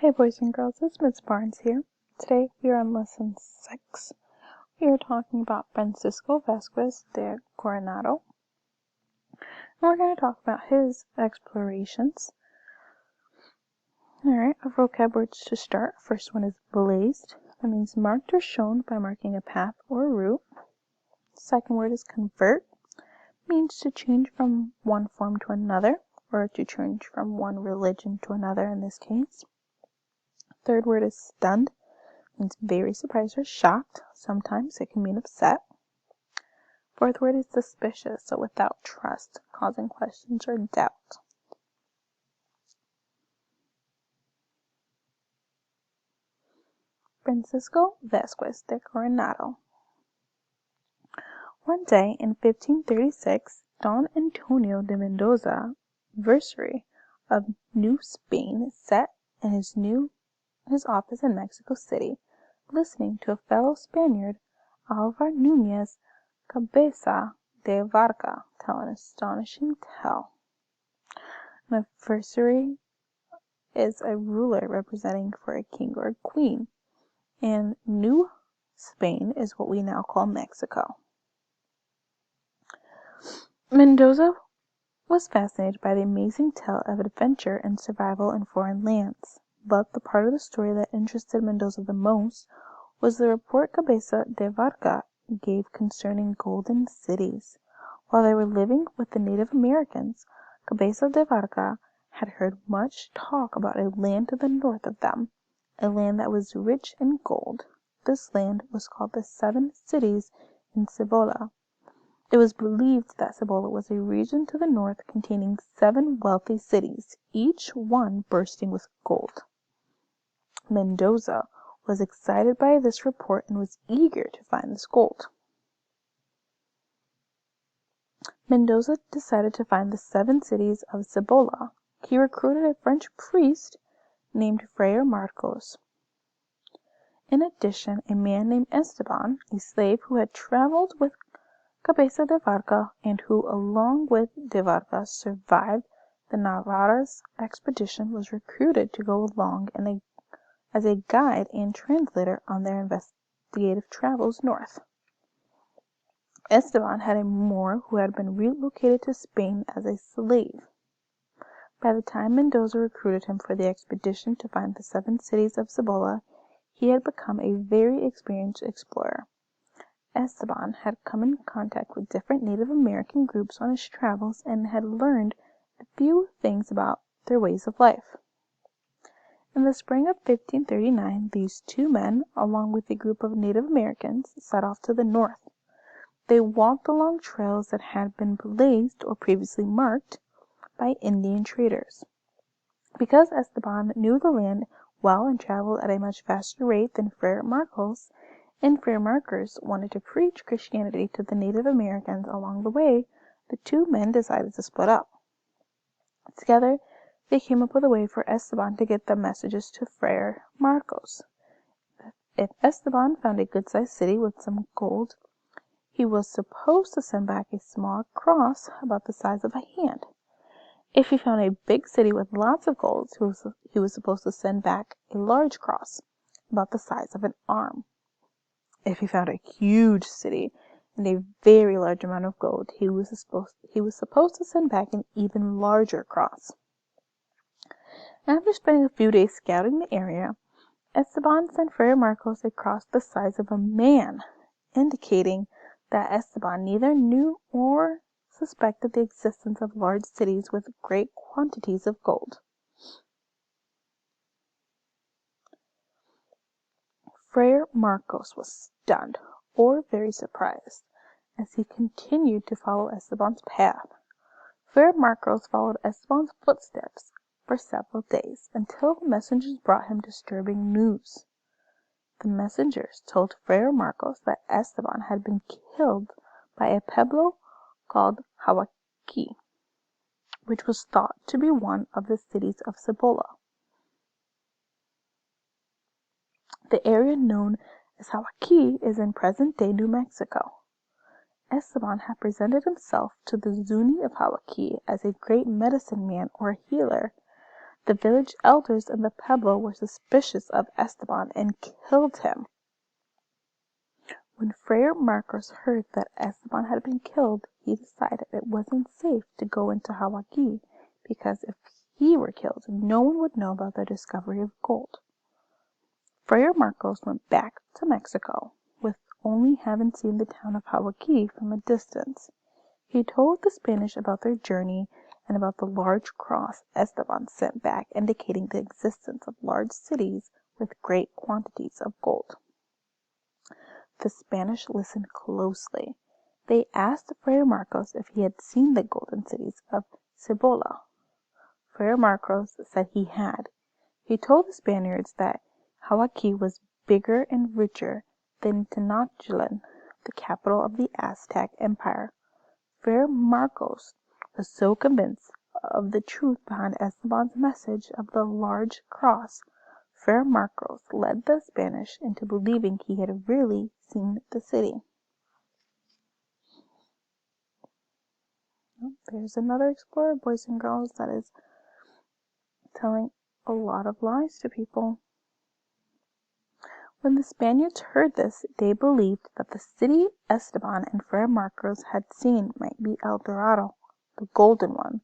Hey boys and girls, it's Miss Barnes here. Today we are on lesson 6. We are talking about Francisco Vasquez de Coronado. And we're going to talk about his explorations. Alright, our vocab words to start. First one is blazed. That means marked or shown by marking a path or route. Second word is convert. Means to change from one form to another, or to change from one religion to another in this case. Third word is stunned. Means very surprised or shocked. Sometimes it can mean upset. Fourth word is suspicious, so without trust, causing questions or doubt. Francisco Vasquez de Coronado. One day in 1536, Don Antonio de Mendoza, viceroy of New Spain, sat in his office in Mexico City, listening to a fellow Spaniard, Alvar Núñez Cabeza de Vaca, tell an astonishing tale. An viceroy is a ruler representing for a king or a queen, and New Spain is what we now call Mexico. Mendoza was fascinated by the amazing tale of adventure and survival in foreign lands, but the part of the story that interested Mendoza the most was the report Cabeza de Vaca gave concerning golden cities. While they were living with the Native Americans, Cabeza de Vaca had heard much talk about a land to the north of them, a land that was rich in gold. This land was called the Seven Cities in Cibola. It was believed that Cibola was a region to the north containing 7 wealthy cities, each one bursting with gold. Mendoza was excited by this report and was eager to find this gold. Mendoza decided to find the 7 cities of Cibola. He recruited a French priest named Friar Marcos. In addition, a man named Esteban, a slave who had traveled with Cabeza de Vaca and who, along with de Vaca, survived the Narvaez expedition, was recruited to go along as a guide and translator on their investigative travels north. Esteban had a Moor who had been relocated to Spain as a slave. By the time Mendoza recruited him for the expedition to find the 7 cities of Cibola, he had become a very experienced explorer. Esteban had come in contact with different Native American groups on his travels and had learned a few things about their ways of life. In the spring of 1539, these 2 men, along with a group of Native Americans, set off to the north. They walked along trails that had been blazed or previously marked by Indian traders. Because Esteban knew the land well and traveled at a much faster rate than Friar Marcos, and Friar Marcos wanted to preach Christianity to the Native Americans along the way, the 2 men decided to split up. Together, they came up with a way for Esteban to get the messages to Friar Marcos. If Esteban found a good-sized city with some gold, he was supposed to send back a small cross about the size of a hand. If he found a big city with lots of gold, he was supposed to send back a large cross about the size of an arm. If he found a huge city and a very large amount of gold, he was supposed to send back an even larger cross. After spending a few days scouting the area, Esteban sent Friar Marcos a cross the size of a man, indicating that Esteban neither knew or suspected the existence of large cities with great quantities of gold. Friar Marcos was stunned, or very surprised, as he continued to follow Esteban's path. Friar Marcos followed Esteban's footsteps for several days, until messengers brought him disturbing news. The messengers told Friar Marcos that Esteban had been killed by a pueblo called Hawaki, which was thought to be one of the cities of Cibola. The area known as Hawaki is in present-day New Mexico. Esteban had presented himself to the Zuni of Hawaki as a great medicine man or healer. The village elders in the pueblo were suspicious of Esteban and killed him. When Friar Marcos heard that Esteban had been killed, he decided it wasn't safe to go into Hawaiki because if he were killed, no one would know about the discovery of gold. Friar Marcos went back to Mexico, with only having seen the town of Hawaiki from a distance. He told the Spanish about their journey and about the large cross Esteban sent back indicating the existence of large cities with great quantities of gold. The Spanish listened closely. They asked Friar Marcos if he had seen the golden cities of Cibola. Friar Marcos said he had. He told the Spaniards that Hawaiki was bigger and richer than Tenochtitlan, the capital of the Aztec Empire. Friar Marcos was so convinced of the truth behind Esteban's message of the large cross, Friar Marcos led the Spanish into believing he had really seen the city. There's another explorer, boys and girls, that is telling a lot of lies to people. When the Spaniards heard this, they believed that the city Esteban and Friar Marcos had seen might be El Dorado, the golden one,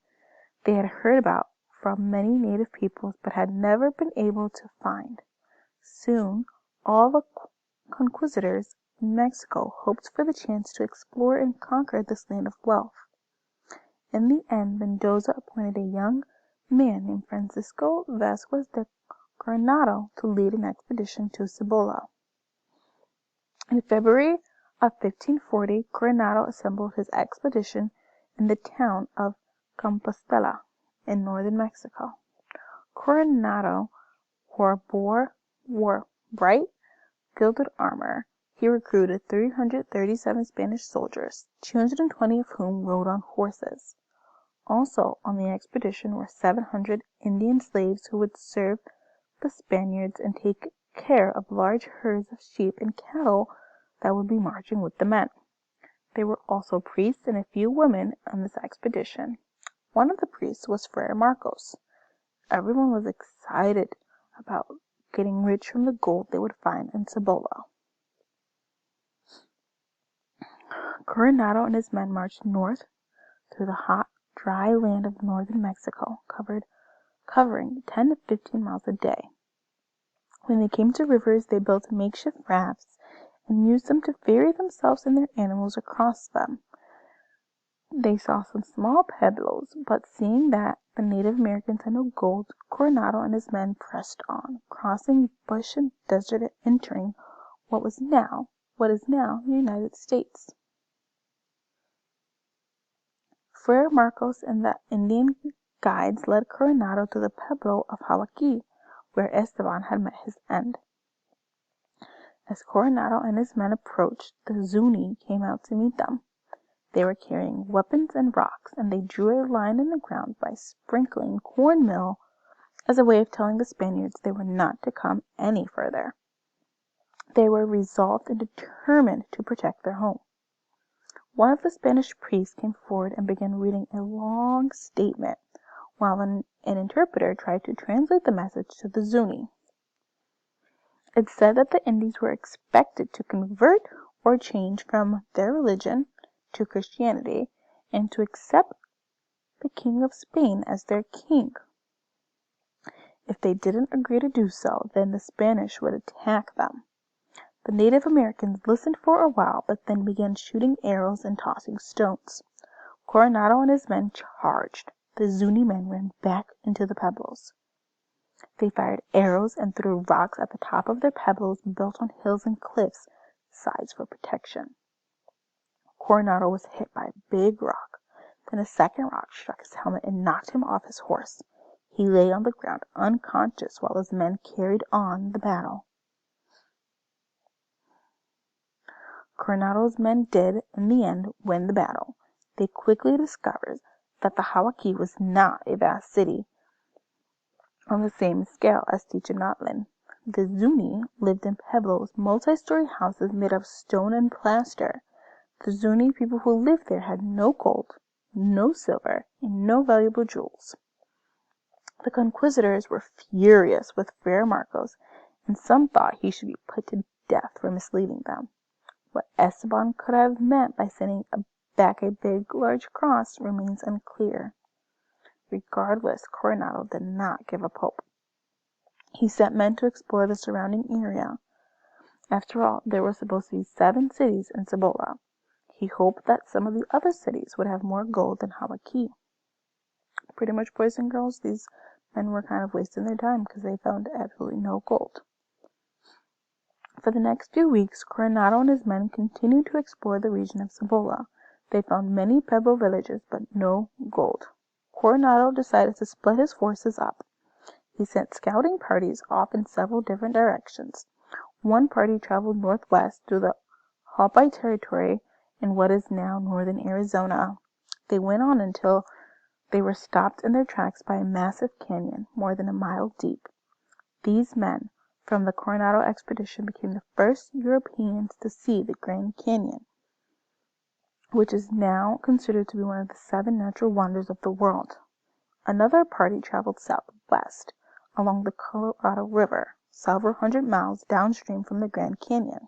they had heard about from many native peoples but had never been able to find. Soon, all the conquistadors in Mexico hoped for the chance to explore and conquer this land of wealth. In the end, Mendoza appointed a young man named Francisco Vasquez de Coronado to lead an expedition to Cibola. In February of 1540, Coronado assembled his expedition in the town of Compostela in northern Mexico. Coronado wore bright gilded armor. He recruited 337 Spanish soldiers, 220 of whom rode on horses. Also on the expedition were 700 Indian slaves who would serve the Spaniards and take care of large herds of sheep and cattle that would be marching with the men. There were also priests and a few women on this expedition. One of the priests was Friar Marcos. Everyone was excited about getting rich from the gold they would find in Cibola. Coronado and his men marched north through the hot, dry land of northern Mexico, covering 10 to 15 miles a day. When they came to rivers, they built makeshift rafts and used them to ferry themselves and their animals across them. They saw some small pueblos, but seeing that the Native Americans had no gold, Coronado and his men pressed on, crossing bush and desert and entering what is now the United States. Friar Marcos and the Indian guides led Coronado to the pueblo of Hawaiki, where Esteban had met his end. As Coronado and his men approached, the Zuni came out to meet them. They were carrying weapons and rocks, and they drew a line in the ground by sprinkling cornmeal as a way of telling the Spaniards they were not to come any further. They were resolved and determined to protect their home. One of the Spanish priests came forward and began reading a long statement, while an interpreter tried to translate the message to the Zuni. It said that the Indians were expected to convert or change from their religion to Christianity and to accept the King of Spain as their king. If they didn't agree to do so, then the Spanish would attack them. The Native Americans listened for a while, but then began shooting arrows and tossing stones. Coronado and his men charged. The Zuni men ran back into the pueblos. They fired arrows and threw rocks at the top of their pueblos built on hills and cliffs sides for protection. Coronado was hit by a big rock. Then a second rock struck his helmet and knocked him off his horse. He lay on the ground unconscious while his men carried on the battle. Coronado's men did, in the end, win the battle. They quickly discovered that the Hawaiki was not a vast city on the same scale as Tenochtitlan. The Zuni lived in pueblos, multi-story houses made of stone and plaster. The Zuni people who lived there had no gold, no silver, and no valuable jewels. The conquistadors were furious with Friar Marcos, and some thought he should be put to death for misleading them. What Esteban could have meant by sending back a large cross remains unclear. Regardless, Coronado did not give up hope. He sent men to explore the surrounding area. After all, there were supposed to be 7 cities in Cibola. He hoped that some of the other cities would have more gold than Hawaiki. Pretty much, boys and girls, these men were kind of wasting their time because they found absolutely no gold. For the next few weeks, Coronado and his men continued to explore the region of Cibola. They found many Pueblo villages, but no gold. Coronado decided to split his forces up. He sent scouting parties off in several different directions. One party traveled northwest through the Hopi territory in what is now northern Arizona. They went on until they were stopped in their tracks by a massive canyon more than a mile deep. These men from the Coronado expedition became the first Europeans to see the Grand Canyon, which is now considered to be one of the 7 natural wonders of the world. Another party traveled southwest along the Colorado River, several hundred miles downstream from the Grand Canyon.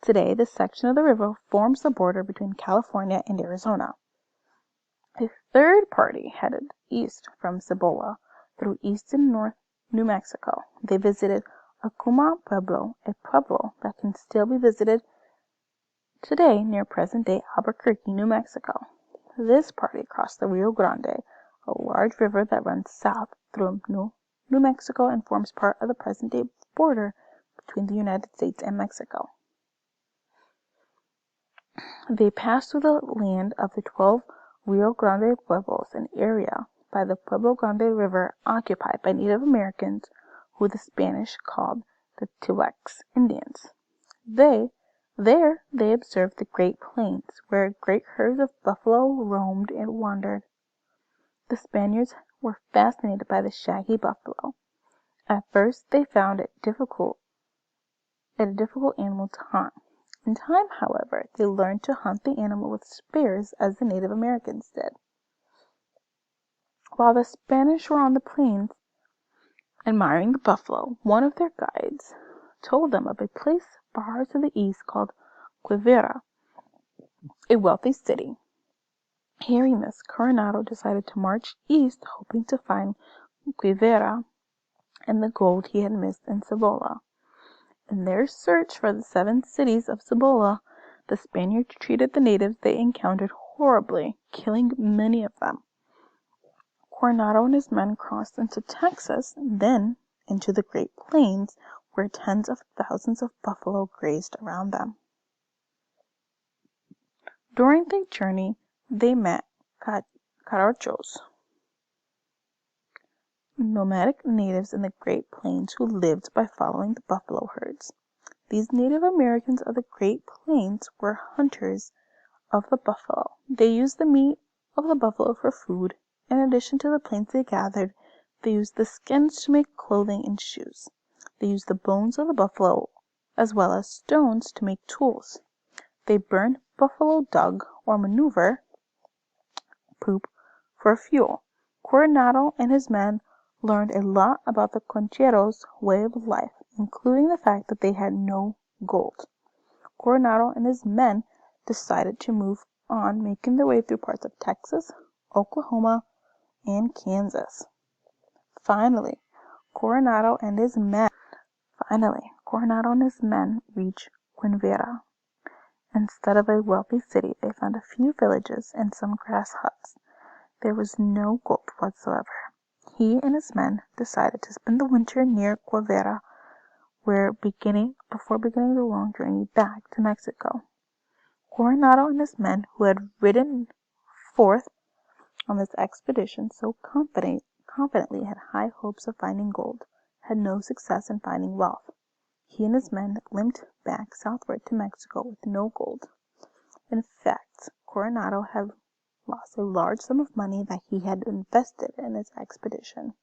Today, this section of the river forms the border between California and Arizona. A third party headed east from Cibola through eastern North New Mexico. They visited Acuma Pueblo, a pueblo that can still be visited today near present-day Albuquerque, New Mexico. This party crossed the Rio Grande, a large river that runs south through New Mexico and forms part of the present-day border between the United States and Mexico. They passed through the land of the 12 Rio Grande pueblos, an area by the Pueblo Grande River occupied by Native Americans who the Spanish called the Tehuex Indians. There they observed the Great Plains, where great herds of buffalo roamed and wandered. The Spaniards were fascinated by the shaggy buffalo. At first they found it a difficult animal to hunt. In time, however, they learned to hunt the animal with spears as the Native Americans did. While the Spanish were on the plains admiring the buffalo, one of their guides told them of a place far to the east called Quivira, a wealthy city. Hearing this, Coronado decided to march east, hoping to find Quivira and the gold he had missed in Cibola. In their search for the 7 cities of Cibola, the Spaniards treated the natives they encountered horribly, killing many of them. Coronado and his men crossed into Texas, then into the Great Plains, where tens of thousands of buffalo grazed around them. During their journey, they met Carachos, nomadic natives in the Great Plains who lived by following the buffalo herds. These Native Americans of the Great Plains were hunters of the buffalo. They used the meat of the buffalo for food. In addition to the plains they gathered, they used the skins to make clothing and shoes. They used the bones of the buffalo as well as stones to make tools. They burned buffalo dung or manure poop for fuel. Coronado and his men learned a lot about the Concheros' way of life, including the fact that they had no gold. Coronado and his men decided to move on, making their way through parts of Texas, Oklahoma, and Kansas. Finally, Coronado and his men reached Quivira. Instead of a wealthy city, they found a few villages and some grass huts. There was no gold whatsoever. He and his men decided to spend the winter near Quivira before beginning the long journey back to Mexico. Coronado and his men, who had ridden forth on this expedition so confidently had high hopes of finding gold, had no success in finding wealth. He and his men limped back southward to Mexico with no gold. In fact, Coronado had lost a large sum of money that he had invested in his expedition.